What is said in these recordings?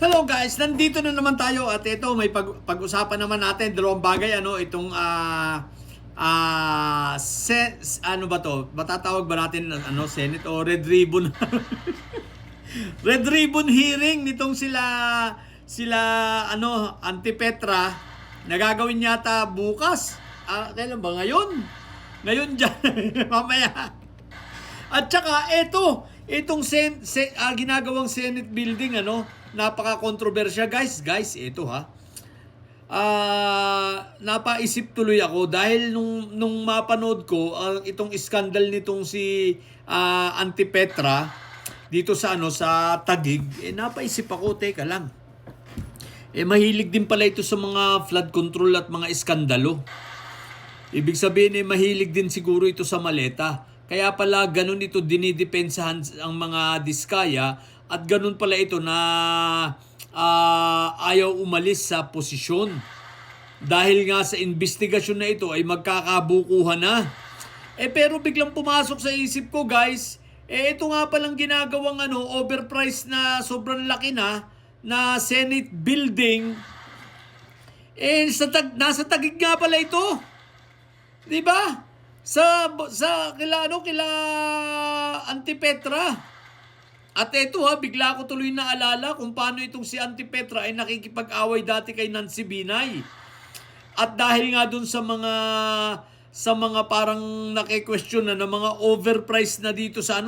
Hello guys, nandito na naman tayo at ito may pag-usapan naman natin dalawang bagay itong ano ba to? Matatawag ba natin Senate o Red Ribbon? Red Ribbon hearing nitong sila Antipetra nagagawin yata bukas. Kailan ba ngayon? Ngayon dyan, mamaya. At saka itong ginagawang Senate building napaka-kontrobersya guys, ito napaisip tuloy ako dahil nung mapanood ko itong scandal nitong si Antipetra dito sa Taguig, napaisip ako, teka lang. Mahilig din pala ito sa mga flood control at mga iskandalo. Ibig sabihin mahilig din siguro ito sa maleta. Kaya pala ganun ito dinidepensahan ang mga diskaya at ganun pala ito na ayaw umalis sa posisyon. Dahil nga sa investigasyon na ito ay magkakabukuhan na. Pero biglang pumasok sa isip ko guys, ito nga palang ginagawang overpriced na sobrang laki na Senate building. Nasa Taguig nga pala ito. 'Di ba? Sa kila Antipetra. At ito bigla ko tuloy naalala kung paano itong si Antipetra ay nakikipag-away dati kay Nancy Binay. At dahil nga dun sa mga parang naki-question na mga overpriced na dito sa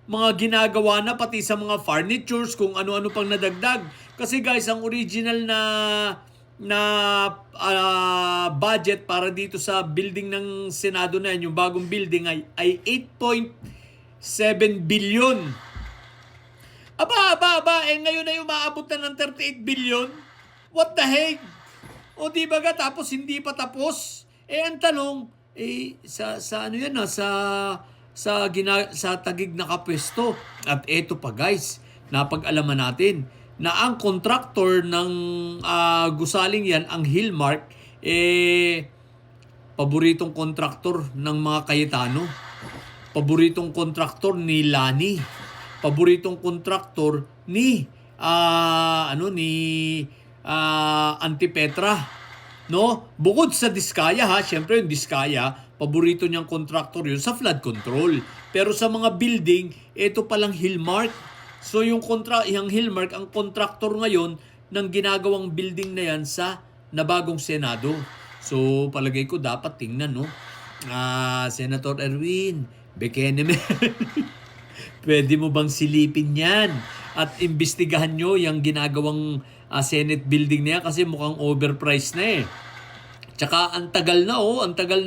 mga ginagawa na pati sa mga furnitures kung ano-ano pang nadagdag. Kasi guys, ang original na budget para dito sa building ng Senado na yan, yung bagong building ay 8.7 billion. Aba, ngayon ay umaabot na ng 38 billion. What the heck? O di ba tapos hindi pa tapos? Ang tanong, sa Taguig nakapwesto. At eto pa guys, napag-alaman natin na ang contractor ng gusaling yan, ang Hillmark, paboritong contractor ng mga Cayetano. Paboritong contractor ni Lani. Paboritong contractor ni Antipetra. No? Bukod sa Diskaya syempre yung Diskaya, paborito niyang contractor yun sa flood control. Pero sa mga building, ito palang Hillmark. So yung Hillmark ang contractor ngayon ng ginagawang building na yan sa nabagong Senado. So palagay ko dapat tingnan Senator Erwin, Bekenemen. Pwede mo bang silipin yan at imbestigahan nyo yung ginagawang Senate building na yan kasi mukhang overpriced na Tsaka ang tagal na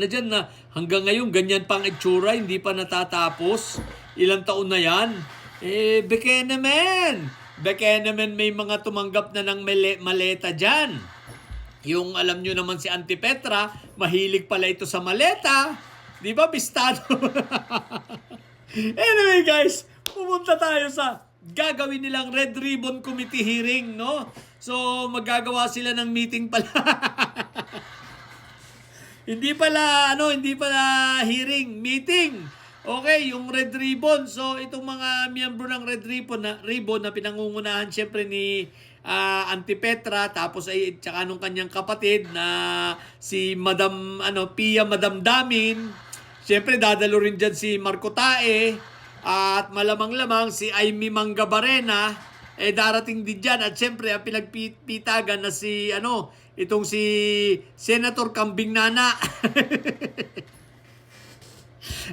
dyan na hanggang ngayon ganyan pang itsura, hindi pa natatapos. Ilang taon na yan. Bekenemen may mga tumanggap na ng maleta dyan. Yung alam nyo naman si Antipetra, mahilig pala ito sa maleta. Di ba, bistado? Anyway guys, pumunta tayo sa gagawin nilang Red Ribbon Committee hearing, no? So, magagawa sila ng meeting pala. Hindi pala hearing, meeting. Okay, yung Red Ribbon. So, itong mga miyembro ng Red Ribbon na pinangungunahan syempre ni Antipetra, tapos ay tsaka nung kanyang kapatid na si Pia Madam Damin. Siyempre, dadalo rin dyan si Marco Tae at malamang-lamang si Amy Mangabarena darating din dyan. At siyempre, ang pinagpitagan na itong si Senator Kambing Nana.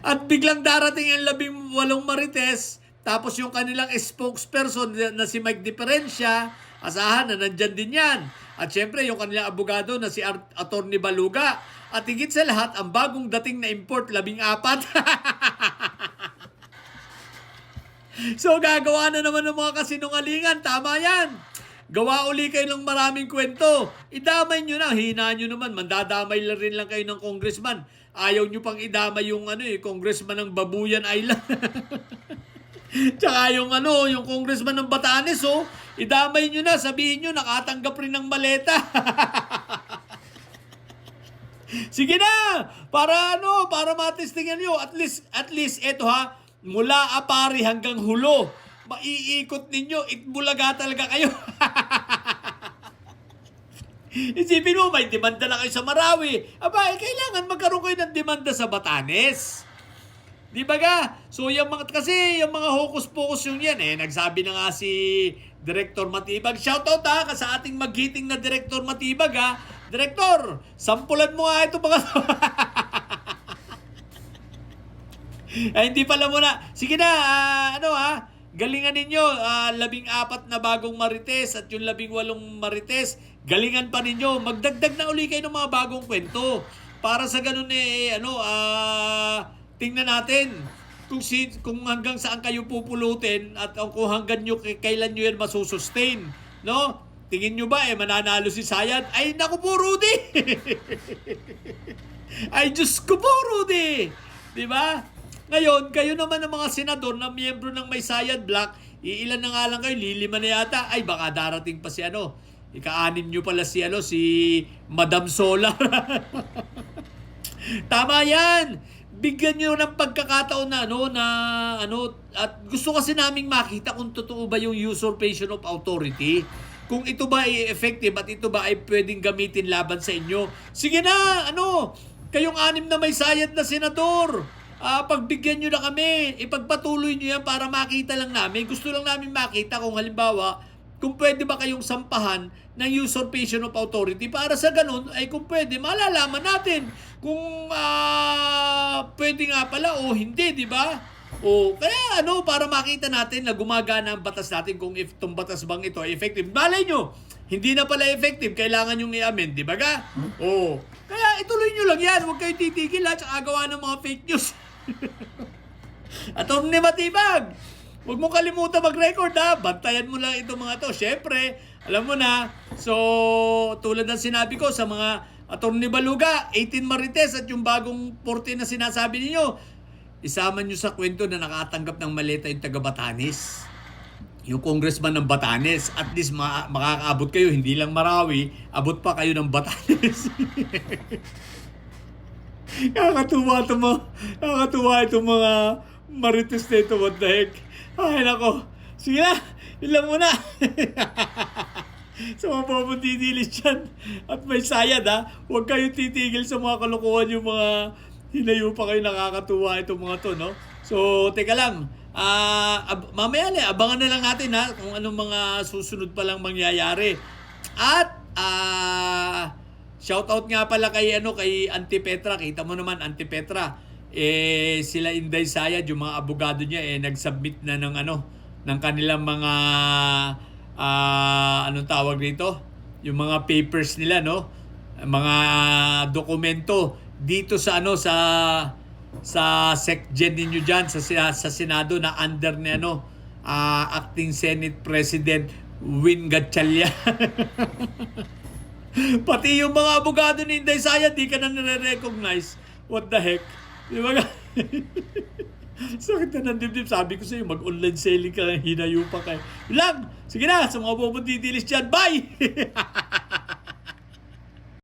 At biglang darating ang 18 Marites, tapos yung kanilang spokesperson na si Mike Diferencia, asahan na nandyan din yan. At siyempre, yung kanilang abogado na si Attorney Baluga. At higit sa lahat, ang bagong dating na import, 14. So, gagawa na naman ng mga kasinungalingan. Tama yan. Gawa uli kayo ng maraming kwento. Idamay nyo na. Hinaan nyo naman. Mandadamay rin lang kayo ng congressman. Ayaw nyo pang idamay yung congressman ng Babuyan Island. Tsaka yung congressman ng Batanes, idamay nyo na. Sabihin nyo, nakatanggap rin ng maleta. Sige na, para matestingan nyo. At least ito mula Apari hanggang Hulo. maiikot ninyo, itbulaga talaga kayo. Isipin mo, may demanda na kayo sa Marawi. Aba, kailangan magkaroon kayo ng demanda sa Batanes. Di ba ga? So, kasi yung mga hocus-pocus yung yan Nagsabi na nga si Director Matibag. Shoutout sa ating maghiting na Director Matibag Director, sampulan mo nga ito mga Ay, hindi pala muna. Sige na, galingan ninyo. 14 na bagong marites at yung 18 marites, galingan pa ninyo. Magdagdag na uli kayo ng mga bagong kwento. Para sa ganun tingnan natin kung hanggang saan kayo pupulutin at kung hanggang kailan nyo yan masusustain. No? Tingin nyo ba mananalo si Sayad? Ay, naku po, Rudy! Ay, Diyos ko po, Rudy! Diba? Ngayon, kayo naman ang mga senador na miyembro ng May Sayad Block, iilan na nga lang kayo, lilima na yata. Ay, baka darating pa si ika-anim nyo pala si Madam Solar. Tama yan! Bigyan nyo ng pagkakataon at gusto kasi naming makita kung totoo ba yung usurpation of authority. Kung ito ba ay effective at ito ba ay pwedeng gamitin laban sa inyo. Sige na, kayong 6 na May Sayad na senador. Pagbigyan nyo na kami, ipagpatuloy nyo yan para makita lang namin. Gusto lang namin makita kung halimbawa, kung pwede ba kayong sampahan ng usurpation of authority para sa ganun ay kung pwede, malalaman natin kung pwede nga pala o hindi, di ba? O kaya para makita natin na gumagana ang batas natin kung if itong batas bang ito ay effective. Malay nyo, hindi na pala effective, kailangan yung i-amend, di ba ga? O, kaya ituloy nyo lang yan, huwag kayo titigil tsaka gawa ng mga fake news. Atty. Matibag, huwag mo kalimutan mag-record bantayan mo lang itong mga to. Siyempre, alam mo na, so tulad ng sinabi ko sa mga Atty. Baluga, 18 marites at yung bagong 14 na sinasabi ninyo, isama nyo sa kwento na nakatanggap ng maleta yung taga Batanes. Yung congressman ng Batanes, at least makakaabot kayo, hindi lang Marawi, abot pa kayo ng Batanes. Nakakatuwa itong mga marites na ito, what the heck. Ay nako, sige na, ilang muna. Sa mga papundidilis dyan at May Sayad huwag kayo titigil sa mga kalokohan, yung mga hinayo pa kayo, nakakatuwa itong mga to, no? So, teka lang, mamaya abangan na lang natin kung anong mga susunod pa lang mangyayari. At shoutout nga pala kay Auntie Petra. Kita mo naman, Auntie Petra, sila Inday Sayad, yung mga abogado niya nag-submit na ng kanilang mga anong tawag dito? Yung mga papers nila, no? Mga dokumento dito sa sa SecGen ninyo diyan sa Senado na under ni Acting Senate President Win Gatchalian. Pati yung mga abogado ni Inday Sayad, di ka na nare-recognize. What the heck? Di ba? Sakit na ng dibdib. Sabi ko sa'yo, mag-online selling ka, hinayo pa kayo. Lang! Sige na, sa mga pupuntidilis dyan. Bye!